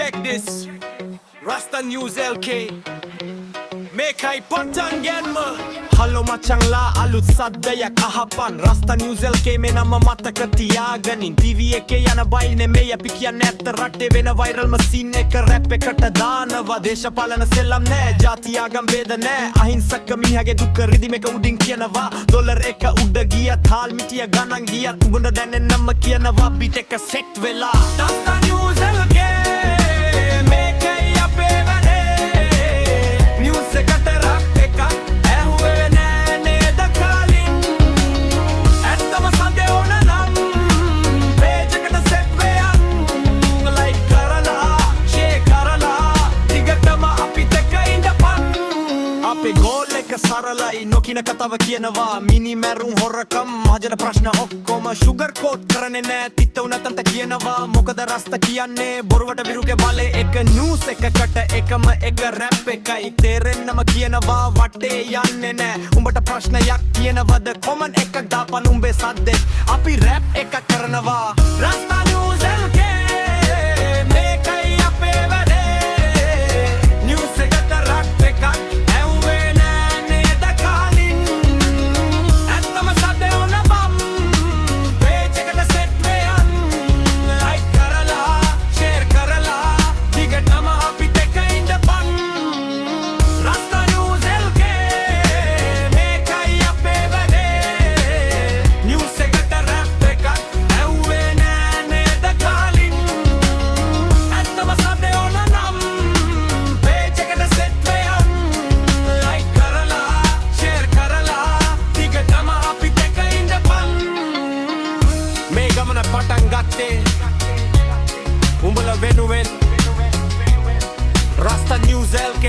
check this. Rasta News LK. මේකයි පටන් ගැන්ම. Hello මචංලා අලුත් සද්දයක් අහපන්. Rasta News LK මේ නම මතක තියාගනින්. TV එකේ යන බයිල් නෙමෙයි අපි කියන්නේ ඇත්ත රටේ වෙන වයිරල්ම සීන් එක රැප් එකට දානවා. දේශපාලන සෙල්ලම් නෑ, ජාති ආගම් ભેද නෑ. අහිංසක මිනිහගේ දුක රිදිම එක උඩින් කියනවා. ඩොලර් එක උඩ ගියත් හාල් මිටිය ගණන් ගියත් උඹට දැනෙන නම කියනවා. බීට් එක සෙට් වෙලා Rasta News LK. සරලයි නොකින කතාව කියනවා. මිනි මැරුම් හොරකම් මහජන ප්‍රශ්න ඔක්කොම ෂුගර් කෝට් කරන්නේ නෑ. තිත්ත උනතන්ට කියනවා. මොකද රස්ත කියන්නේ බොරුවට විරුගේ බලේ එක නිවුස් එකකට එකම එක රැප් එකයි. තේරෙන්නම කියනවා වටේ යන්නේ නෑ. උඹට ප්‍රශ්නයක් කියනවද කොමන් එකක් දාපන් උඹේ සද්දේ. අපි රැප් එකක් කරනවා. Rasta News LK. මේකයි අපේ වැඩේ. නිවුස් එකට රැප් එකක් පටන් ගත්තේ උඹල වෙනුවෙන්. Rasta News LK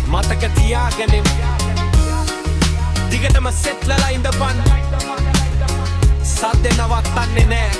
මතක තියාගනින්. දිගටම සෙට්ලලා ඉඳපන්. සද්දේ නවත්තන්නේ නෑ.